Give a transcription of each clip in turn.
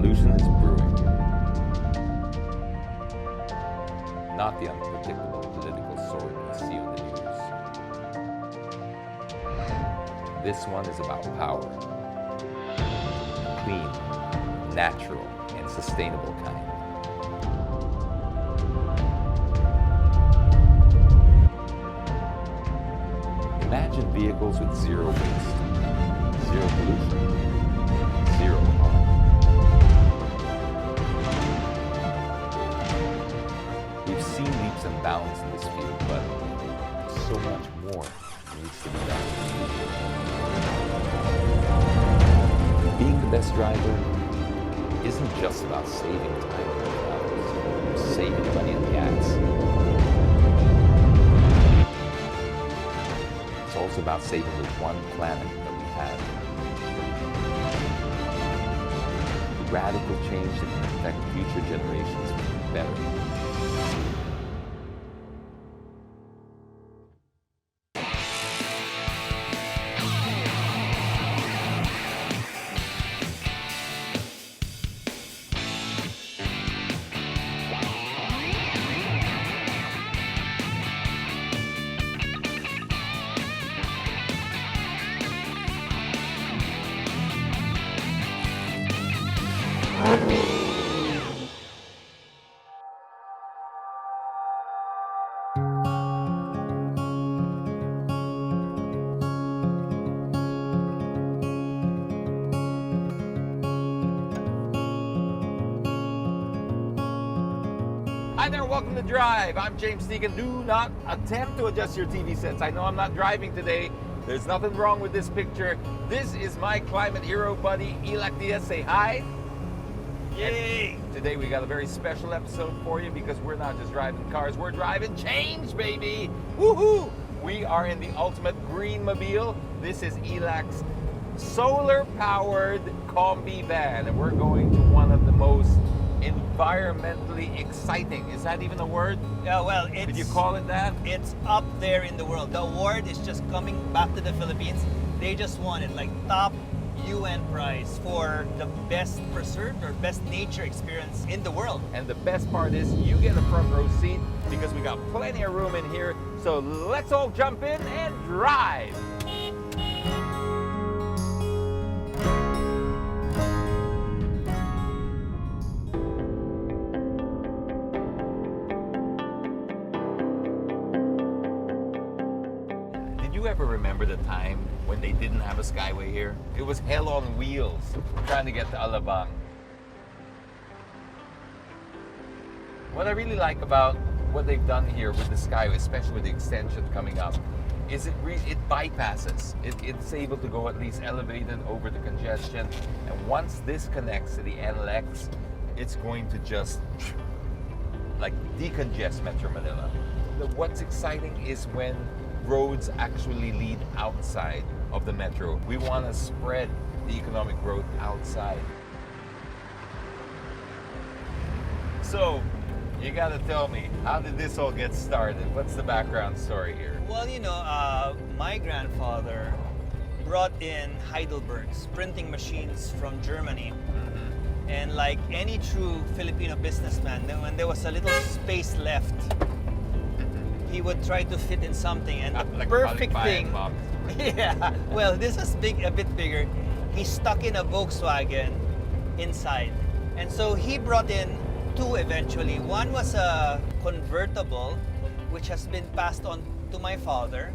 revolution is brewing. Not the unpredictable political sword we see on the news. This one is about power. Clean, natural, and sustainable kind. Imagine vehicles with zero waste, zero pollution, zero harm. We've seen leaps and bounds in this field, but so much more needs to be done. Being the best driver isn't just about saving time on the travels, saving money on gas. It's also about saving the one planet that we have. Radical change that can affect future generations for the better. Hi there, welcome to Drive. I'm James Deakin. Do not attempt to adjust your TV sets. I know I'm not driving today. There's nothing wrong with this picture. This is my climate hero buddy, Elac Diaz. Say hi. Yay! And today we got a very special episode for you because we're not just driving cars, we're driving change, baby! Woohoo! We are in the ultimate green mobile. This is Elac's solar-powered Combi van, and we're going to one of the most environmentally exciting. Is that even a word? Yeah, well, Did you call it that? It's up there in the world. The award is just coming back to the Philippines. They just won it, like top UN prize for the best preserved or best nature experience in the world. And the best part is you get a front row seat because we got plenty of room in here. So let's all jump in and drive. Did you ever remember the time when they didn't have a skyway here? It was hell on wheels trying to get to Alabang. What I really like about what they've done here with the skyway, especially with the extension coming up, is it bypasses. It's able to go at least elevated over the congestion. And once this connects to the NLEX, it's going to just like decongest Metro Manila. What's exciting is when roads actually lead outside of the metro. We want to spread the economic growth outside. So, you gotta tell me, how did this all get started? What's the background story here? Well, you know, my grandfather brought in Heidelberg's printing machines from Germany. And like any true Filipino businessman, then when there was a little space left, he would try to fit in something, and the Like perfect thing. box. Yeah. Well, this is a bit bigger. He stuck in a Volkswagen inside, and so he brought in two eventually. One was a convertible, which has been passed on to my father,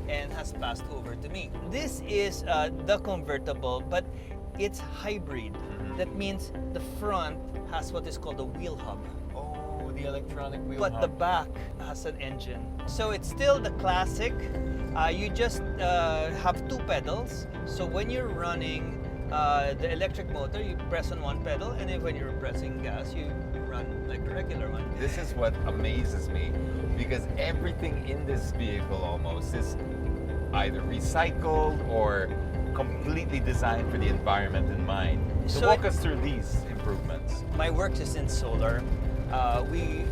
and has passed over to me. This is the convertible, but it's hybrid. That means the front has what is called a wheel hub, Oh, the electronic wheel but hub. the back has an engine. So it's still the classic. You just have two pedals. So when you're running the electric motor, you press on one pedal, and then when you're pressing gas, you run like a regular one. This is what amazes me, because everything in this vehicle almost is either recycled or completely designed for the environment in mind. So walk us through these improvements. My work is in solar. We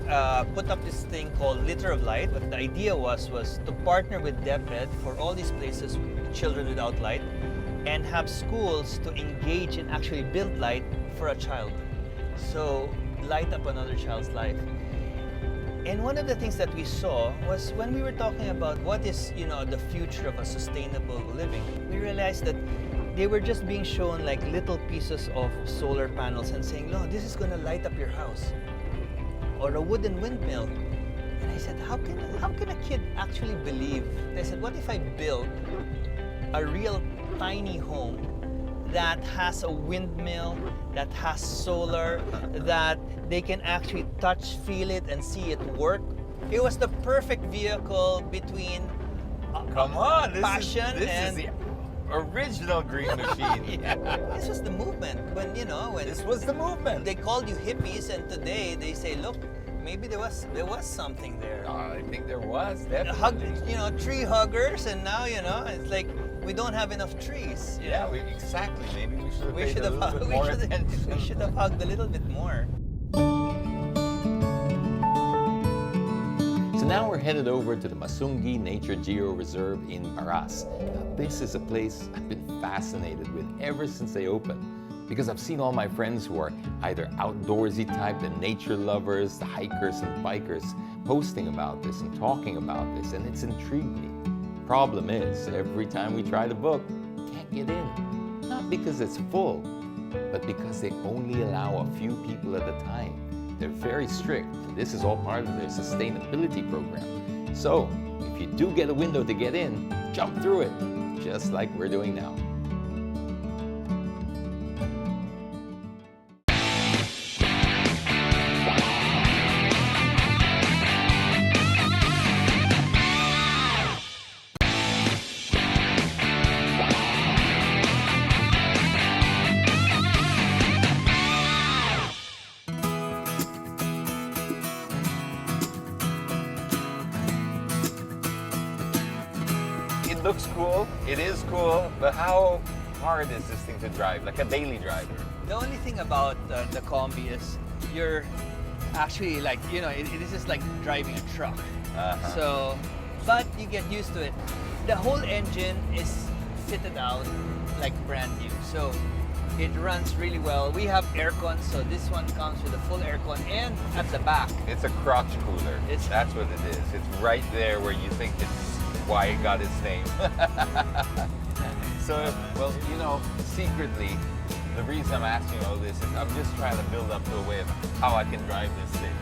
put up this thing called Litter of Light. What the idea was to partner with DepEd for all these places with children without light. and have schools to engage and actually build light for a child. So light up another child's life. And one of the things that we saw was when we were talking about what is, the future of a sustainable living, we realized that they were just being shown like little pieces of solar panels and saying, no, this is gonna light up your house. Or a wooden windmill. And I said, how can a kid actually believe? I said, what if I build a real tiny home that has a windmill, that has solar, that they can actually touch, feel it, and see it work? It was the perfect vehicle between Come on, this and is the original green machine. yeah. This was the movement when This was the movement. they called you hippies, and today they say, look, maybe there was something there. I think there was definitely. Tree huggers, and now it's like we don't have enough trees. Yeah, exactly. Maybe we should have We paid should a have little bit more attention. we should have hugged a little bit more. So now we're headed over to the Masungi Nature Geo Reserve in Baras. Now, this is a place I've been fascinated with ever since they opened, because I've seen all my friends who are either outdoorsy type, the nature lovers, the hikers and bikers, posting about this and talking about this, and it's intrigued me. Problem is, every time we try to book, can't get in. Not because it's full, but because they only allow a few people at a time. They're very strict. This is all part of their sustainability program. So, if you do get a window to get in, jump through it, just like we're doing now. It looks cool, it is cool, but how hard is this thing to drive? Like a daily driver? The only thing about the Combi is you're actually like, this is like driving a truck. So, but you get used to it. The whole engine is fitted out like brand new. So it runs really well. We have aircon, so this one comes with a full aircon, and at the back. It's a crotch cooler. That's what it is. It's right there where you think it's why it got its name. So, well, secretly, the reason I'm asking all this is I'm just trying to build up to a way of how I can drive this thing.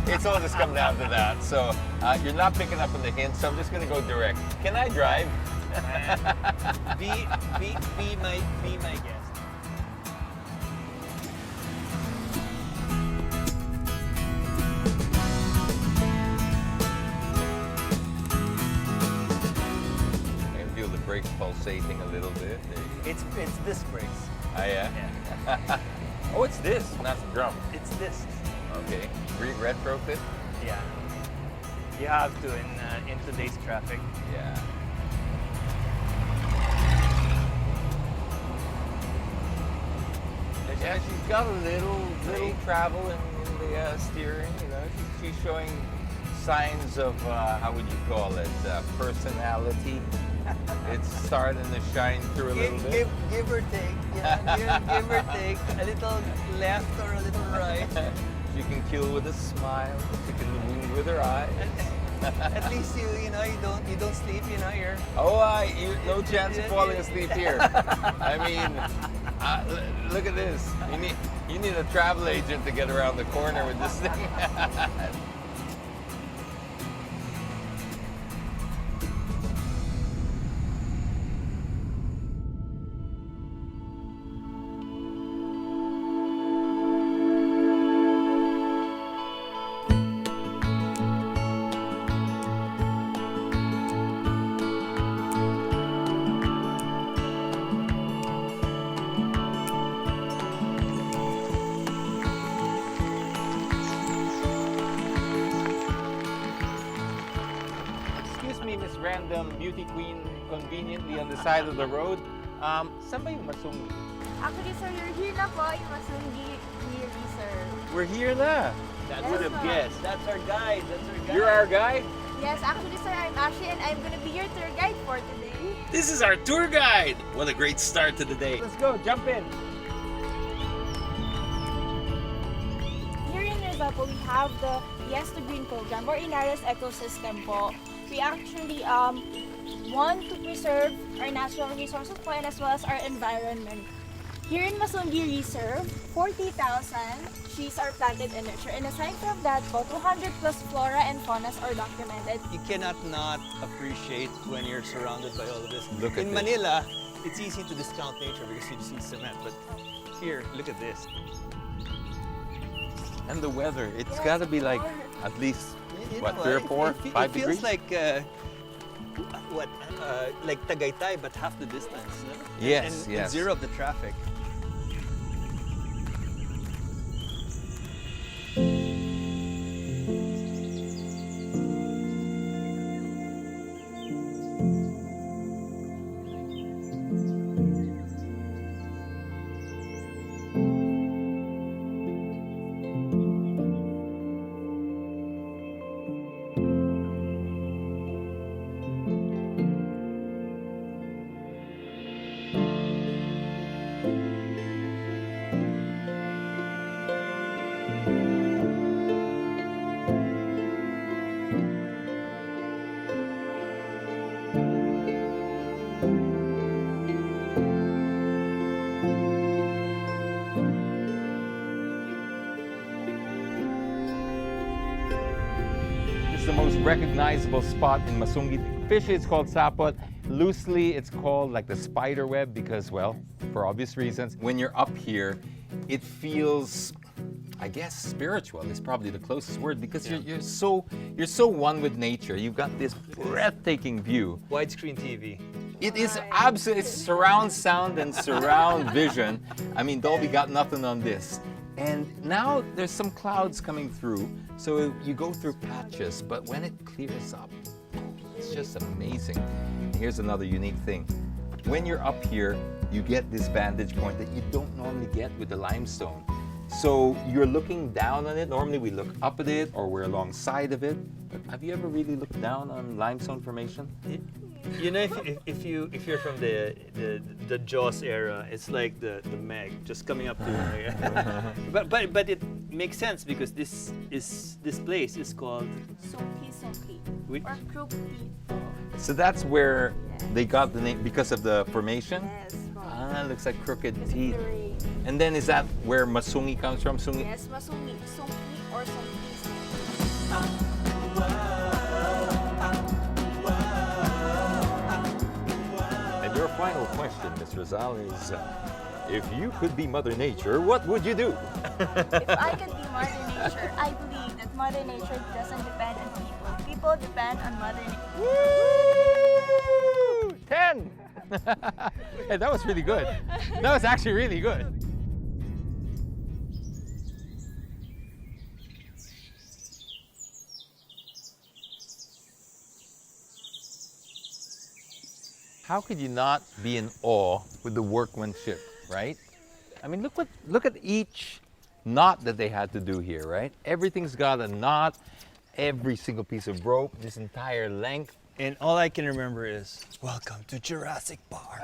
It's all just come down to that. So you're not picking up on the hint, so I'm just going to go direct. Can I drive? Be my guest. Brakes pulsating a little bit. It's disc brakes. Oh yeah? Yeah. Oh, it's this, not the drum. It's disc. Okay. Retrofit? Yeah. You have to in today's traffic. Yeah. Yeah, she's got a little travel in the steering. She's showing signs of how would you call it? Personality. It's starting to shine through a little bit. Give or take. Yeah, give or take. A little left or a little right. She can kill with a smile. She can move with her eyes. At least you don't sleep. You're. No chance of falling asleep here. I mean, look at this. You need a travel agent to get around the corner with this thing. Miss Random Beauty Queen conveniently on the side of the road. Saan ba yung Masungi? Actually, sir, you're here na po, yung Masungi Community, sir. We're here na. That Yes, would have ma'am. guessed. That's our guide. You're our guy? Yes, actually, sir, I'm Ashley and I'm gonna be your tour guide for today. This is our tour guide. What a great start to the day. Let's go, jump in. Here in Rizal po, we have the Yes to Green program or Inaris ecosystem po. We actually want to preserve our natural resources po and as well as our environment. Here in Masungi Reserve, 40,000 trees are planted and nurtured. And aside from that po, 200 plus flora and faunas are documented. You cannot not appreciate when you're surrounded by all of this. Look at In this. Manila, it's easy to discount nature because you see cement, but here, look at this. And the weather, it's Yes, got to be like water. at least, You what, know, 3 or 4, it 5 feels degrees? like like Tagaytay, but half the distance. No? Yes, and yes. zero of the traffic. It's the most recognizable spot in Masungi. Officially, it's called sapot. Loosely, it's called like the spider web because, well, for obvious reasons. When you're up here, it feels, I guess, spiritual is probably the closest word because you're so one with nature. You've got this breathtaking view. Widescreen TV. It is absolutely, it's surround sound and surround vision. I mean, Dolby got nothing on this. And now there's some clouds coming through, so you go through patches, but when it clears up, it's just amazing. And here's another unique thing. When you're up here, you get this vantage point that you don't normally get with the limestone. So you're looking down on it. Normally we look up at it or we're alongside of it. But have you ever really looked down on limestone formation? You know, if you're from the Jaws era, it's like the Meg just coming up to you. but it makes sense because this place is called Songki Which? or Krupti. So that's where they got the name because of the formation? Yes. Ah, looks like crooked Because of teeth. the rain. And then is that where Masungi comes from? Sungi? Yes, Masungi, Songki or Songki. And your final question, Ms. Rizal, is if you could be Mother Nature, what would you do? If I could be Mother Nature, I believe that Mother Nature doesn't depend on people. People depend on Mother Nature. Woo! 10! Hey, that was really good. That was actually really good. How could you not be in awe with the workmanship, right? I mean, look at each knot that they had to do here, right? Everything's got a knot, every single piece of rope, this entire length. And all I can remember is, welcome to Jurassic Park.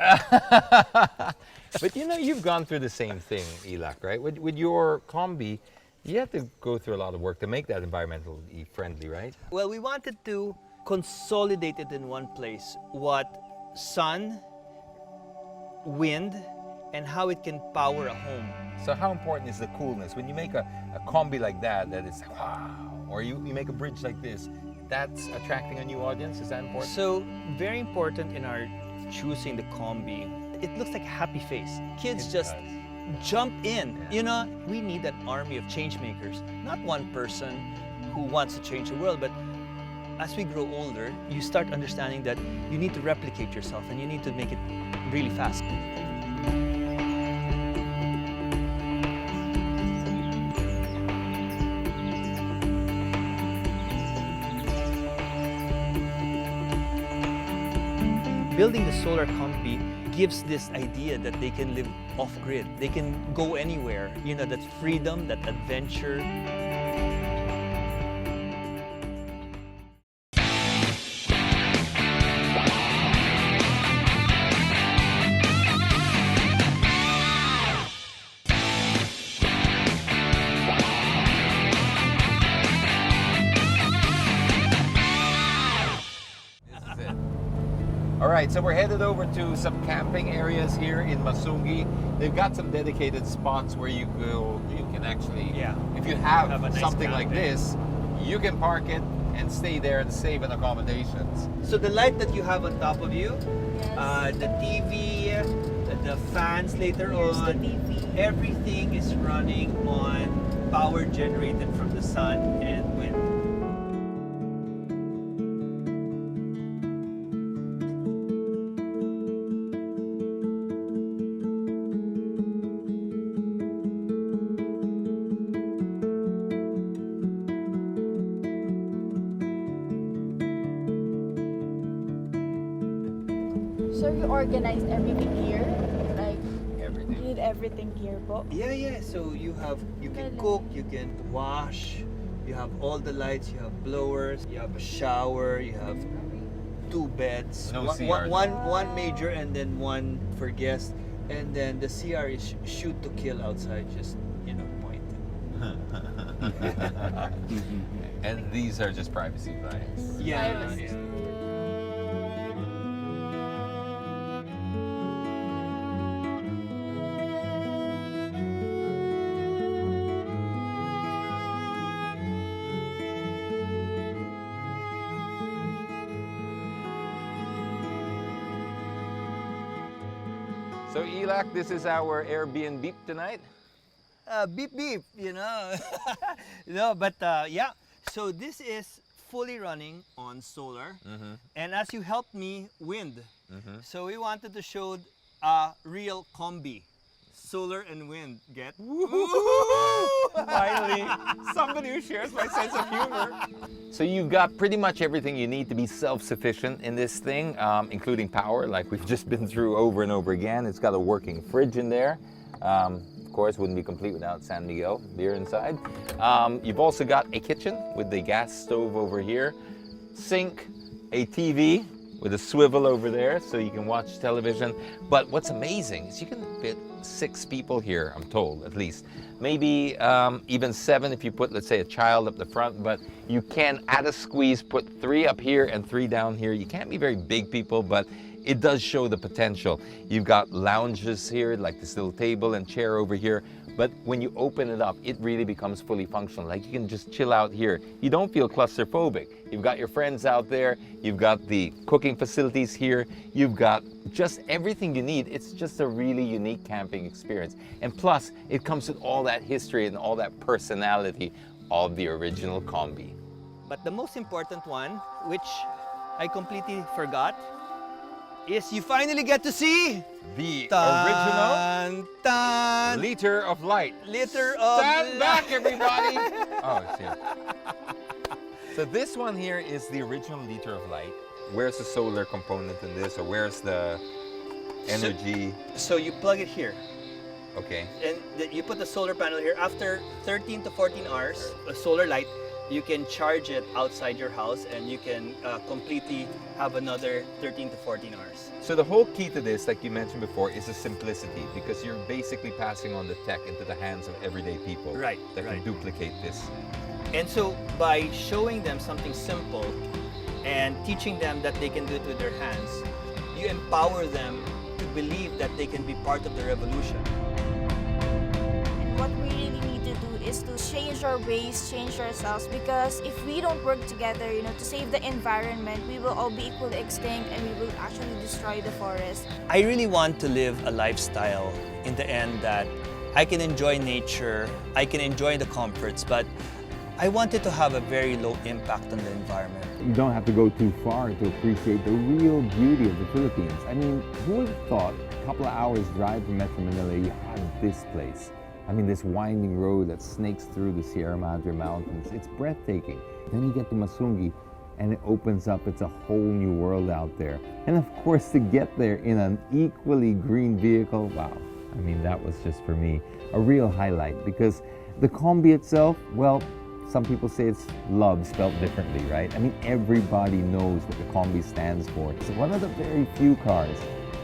But you know, you've gone through the same thing, Ilak, right? With your Combi, you had to go through a lot of work to make that environmentally friendly, right? Well, we wanted to consolidate it in one place. What sun, wind, and how it can power a home. So how important is the coolness? When you make a Combi like that is wow, or you make a bridge like this, that's attracting a new audience, is that important? So, very important in our choosing the Combi. It looks like a happy face. Kids It just does. jump in. Yeah. You know, we need an army of change makers. Not one person who wants to change the world, but as we grow older, you start understanding that you need to replicate yourself and you need to make it really fast. Building the solar Combi gives this idea that they can live off-grid. They can go anywhere. You know, that freedom, that adventure. right, so we're headed over to some camping areas here in Masungi. They've got some dedicated spots where you can actually, Yeah. if you have, Have a nice something like camping. this, you can park it and stay there and save in accommodations. So the light that you have on top of you, Yes. the TV, the fans later Here's the on, TV. everything is running on power generated from the sun and wind. So you organized everything here? Like, you Everything. need everything here po? Yeah. So you can cook, you can wash, you have all the lights, you have blowers, you have a shower, you have 2 beds, No one, CRs. one major and then one for guests, and then the CR is shoot to kill outside, just point. And these are just privacy flags. Yeah. Privacy. So Elak, this is our Airbnb tonight. Beep beep, no, but yeah. So this is fully running on solar, and as you helped me, wind. So we wanted to show a real combi, solar and wind. Get? Finally, somebody who shares my sense of humor. So you've got pretty much everything you need to be self-sufficient in this thing, including power, like we've just been through over and over again. It's got a working fridge in there. Of course, wouldn't be complete without San Miguel beer inside. You've also got a kitchen with the gas stove over here, sink, a TV with a swivel over there so you can watch television. But what's amazing is you can fit 6 people here, I'm told, at least. Maybe even 7 if you put, let's say, a child up the front, but you can, at a squeeze, put 3 up here and 3 down here. You can't be very big people, but it does show the potential. You've got lounges here, like this little table and chair over here, but when you open it up, it really becomes fully functional. Like you can just chill out here. You don't feel claustrophobic. You've got your friends out there, you've got the cooking facilities here, you've got just everything you need. It's just a really unique camping experience. And plus, it comes with all that history and all that personality of the original Kombi. But the most important one, which I completely forgot, is you finally get to see The Tan, tan, liter of light. liter of Stand back, everybody! Oh, shit. So this one here is the original liter of light. Where's the solar component in this, or where's the energy? So you plug it here, Okay. and you put the solar panel here. After 13 to 14 hours, a solar light, you can charge it outside your house, and you can completely have another 13 to 14 hours. So the whole key to this, like you mentioned before, is the simplicity, because you're basically passing on the tech into the hands of everyday people Right, that right. can duplicate this. And so by showing them something simple and teaching them that they can do it with their hands, you empower them to believe that they can be part of the revolution. What we really need to do is to change our ways, change ourselves, because if we don't work together, to save the environment, we will all be equally extinct and we will actually destroy the forest. I really want to live a lifestyle in the end that I can enjoy nature, I can enjoy the comforts, but I want it to have a very low impact on the environment. You don't have to go too far to appreciate the real beauty of the Philippines. I mean, who would have thought a couple of hours drive from Metro Manila you have this place? I mean, this winding road that snakes through the Sierra Madre Mountains. It's breathtaking. Then you get to Masungi and it opens up. It's a whole new world out there. And of course, to get there in an equally green vehicle, wow. I mean, that was just for me a real highlight, because the Kombi itself, well, some people say it's love spelled differently, right? I mean, everybody knows what the Kombi stands for. It's one of the very few cars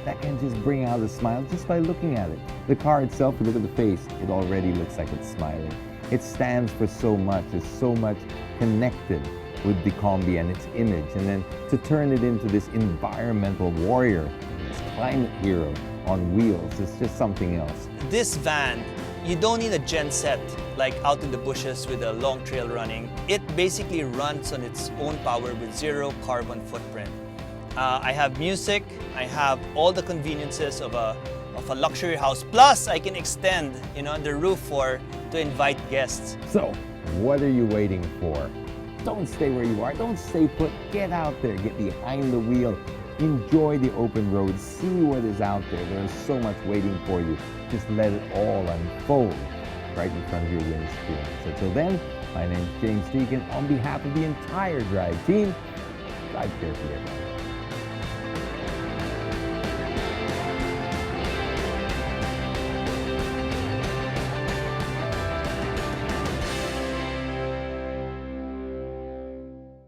that can just bring out a smile just by looking at it. The car itself, if you look at the face, it already looks like it's smiling. It stands for so much, it's so much connected with the Kombi and its image, and then to turn it into this environmental warrior, this climate hero on wheels, is just something else. This van, you don't need a gen set like out in the bushes with a long trail running. It basically runs on its own power with zero carbon footprint. I have music, I have all the conveniences of a luxury house, plus I can extend, the roof to invite guests. So, what are you waiting for? Don't stay where you are, don't stay put, get out there, get behind the wheel, enjoy the open road, see what is out there. There's so much waiting for you. Just let it all unfold right in front of your windscreen. So till then, my name is James Deakin. On behalf of the entire Drive team, drive carefully, everyone.